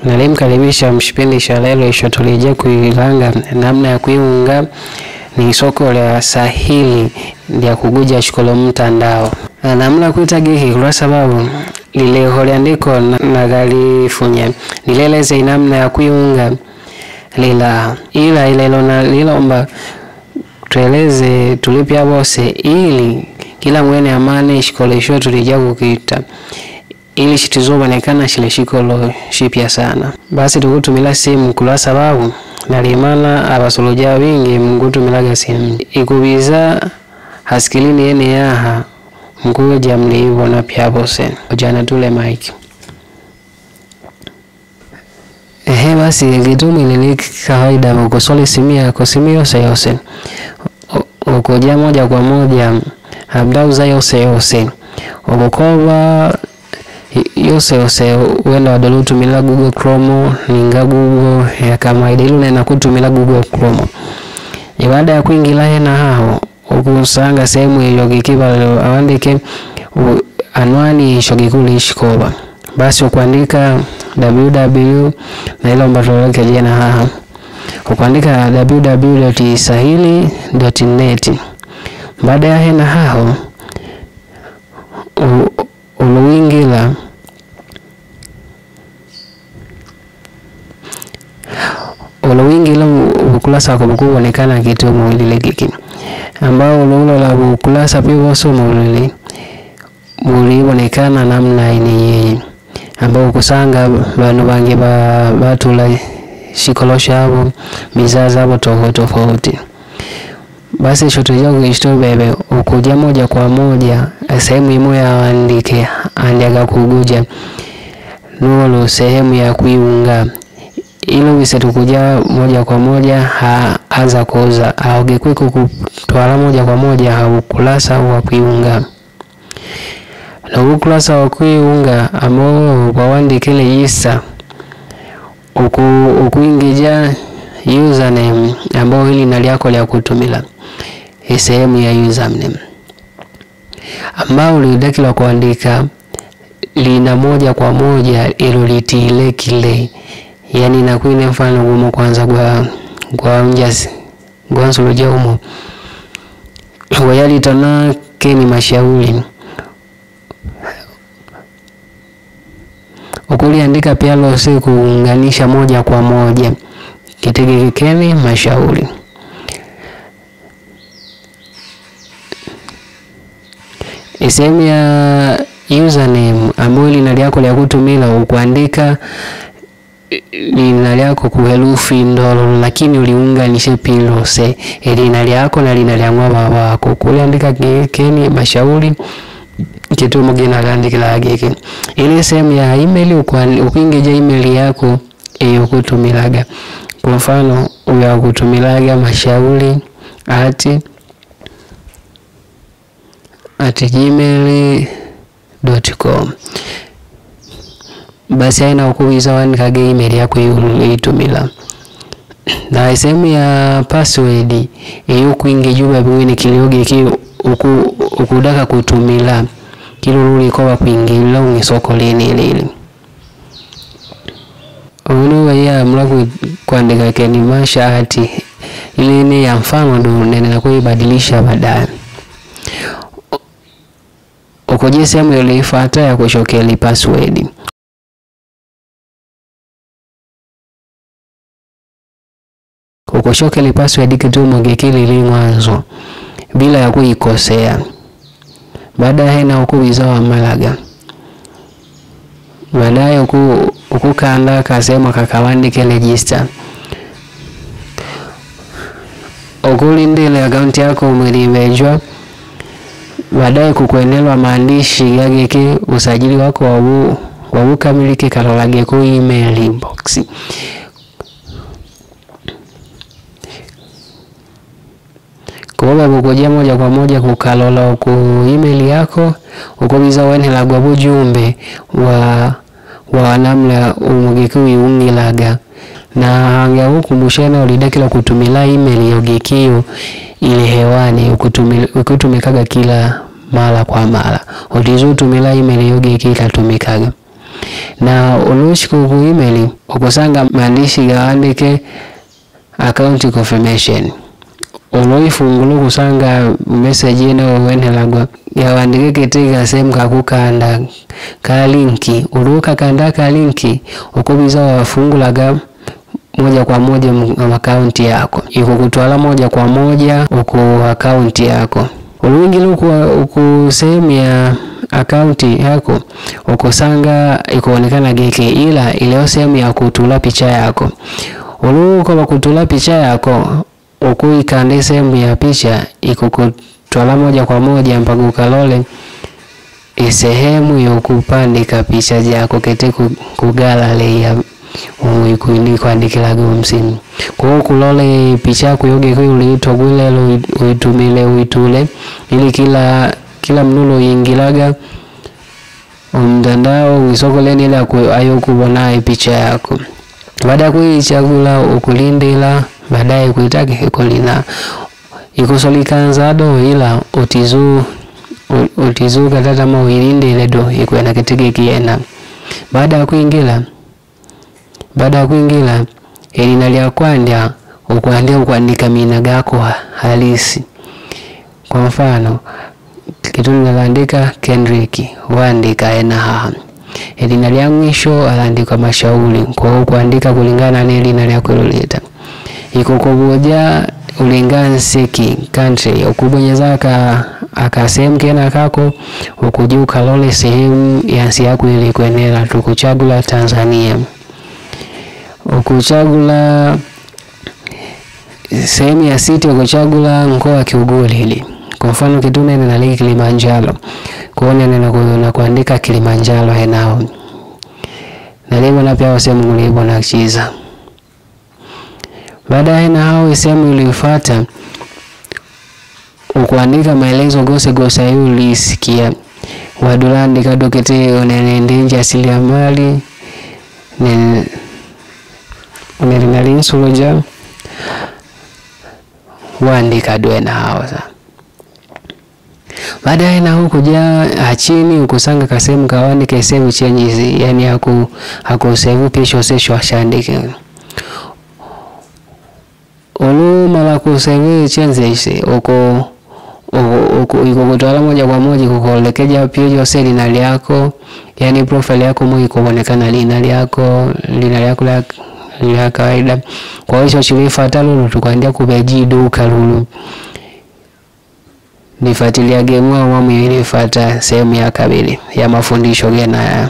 Nalimkaribisha mshipindi cha lelo ishotulijia kuilanga namna ya kuiunga ni soko la sahili ya kuguja shikolo mtandao. Namna kuita giki kwa sababu lile holiandiko na galifunye nileleze namna ya kuiunga ila lilomba tueleze tulipia bose ili kila mwene amane shikolo isho tulijia kukita ili shitizobonekana shile shikolo shipya sana. Basi tukutumila simu kwa sababu nalimana abasoloja wingi mgutumilaga simu ikubiza haskilini ene yaha mkuja mliibona pya bose ujana tule mike. Basi gitumu ilili kawaida ukosoli simia yose ukoja moja kwa moja abdauza yose ukokoba yose wenda wadolu tumila Google Chrome ninga Google ya kama idilu na kutumila Google Chrome. Baada ya kuingila na hao ukusanga sehemu hiyo kikiba awandike anwani shogikuli shikoba. Basi ukuandika www na ilo mbatoloke jena haha ukuandika www.sahili.net. Baada ya hena hao uluingila ukulasa kwa kuonekana kitu mwilile kiki ambao ululo la ukulasa pia boso mulibonekana namna ini ambao kusanga banu bange batula shikolosha abo mizaza abo tofauti. Basi shotoja kuishto bebe ukuja moja kwa moja sehemu imo ya andike andaga kuguja nulo sehemu ya kuiunga ilo wisetu kuja moja kwa moja haanza koza aogekwe kutwala moja kwa moja ukulasa wa kuiunga na ukulasa wa kuiunga ambao wawandikele isa ukuingija username ambao hili naliako ya kutumila sehemu ya username ambao ulidakila kuandika lina moja kwa moja ilo litile kile yani nakuine mfano gumo kwanza kwa mjasi gwansuloja umo wayali tana keni mashauri ukuli andika pia lose kuunganisha moja kwa moja kitege keni mashauri. Sehemu ya username ambayo linaliako ya kutumila ukuandika linaliako kuherufi ndolo lakini uliunganishe pilose linaliako na linaliangwa wako kuliandika keni mashauri kitu mgena andika ageke ile sehemu ya email ukuingeja email yako kutumilaga kwa mfano uya kutumilaga mashauri@gmail.com. basi haina ukuiza wanikage email yako itumila na sehemu ya password kuingejuba bwini kilioge ukudaka kutumila kilululi kwa kuingila ungisoko lile unuwe ya mlaku kuandika keni mashahati ile ni ya mfano ndo nene kuibadilisha baadaye ukoje sehemu ile ifuata ya kushokeli password ukoshokeli password kitumo gekili ile mwanzo bila ya kuikosea. Baadaye na ukubiza wa malaga baadaye ukukanda kasema kakawandike register ukulindile account yako umelivejwa. Baadaye kukuenelwa maandishi yageke usajili wako wa ukamilike kalolage ku email inbox kwa bukoja moja kwa moja kukalola ku email yako ukobiza wanela gwa bujumbe wa namna umugeke ungilaga na hanga hukumbushana ulidakila kutumila email yogekio ile hewani ukutumikaga kila mara kwa mara ulizo tumila email yogeke ikatumikaga na ulushika ku email ukusanga maandishi gaandike account confirmation. Uloifungulu kusanga message ina wenelagwa yawandike ketika sehemu kakukanda ka linki. Uluka kanda ka linki ukubiza wafungulaga moja kwa moja account yako. Iko kutwala moja kwa moja uku account yako. Uluingile uku sehemu ya account yako ukusanga ikuonekana geke, ila ile sehemu ya kutula picha yako. Uluko bakutula picha yako ukuikande sehemu ya picha ikukutwala moja kwa moja mpaka ukalole sehemu ya kupandika picha yako kete ku gallery ya kuandikila msimu. Kwa kulole picha yako yoge kuitwa gule uitumile uitule ili kila mnulo yingilaga mtandao isokole ile ayo kubona picha yako. Baada kuichagula ukulindila baadaye kuitake ikolina ikusolikanzado ila utizu katata mawilinde ile do ikuena kitege kiena. Baada kuingila elina lya kwandya ukuandika mina gako halisi. Kwa mfano kitu ninaandika Kendrick waandika ena haha. Elina lya mwisho alandika Mashauri, kwa kuandika kulingana na elina lya kuleta. Ikukuboja ulingana seki country ukubonyeza akasehemu kena kako ukujuka lole sehemu yansi yako ile kuenela tukuchagula Tanzania. Ukuchagula sehemu ya city ukuchagula mkoa Kiuguli. Kwa mfano kitune na liki Kilimanjaro. Kuona na kuandika Kilimanjaro enao. Na leo na pia sehemu ngulibo na chiza. Baada na hao sehemu iliyofuata ukuandika maelezo gose ulisikia. Wadulandi kadokete onenendenja asili ya mali unelinali suluja waandika duena hawa. Baada na huko ja chini ukusanga kasemu kaandike save changes, yani haku save pisho sesho ashandike. Olu mala ku save changes uko kutwala moja kwa moja kukolekeja page seli na yako, yani profile yako mwe kuonekana lina yako la kawaida. Kwa hiyo chilifuata lulu tukaandia kubeji duka lulu. Nifuatilia game wa mwa ilifuata sehemu ya kabili ya mafundisho gena.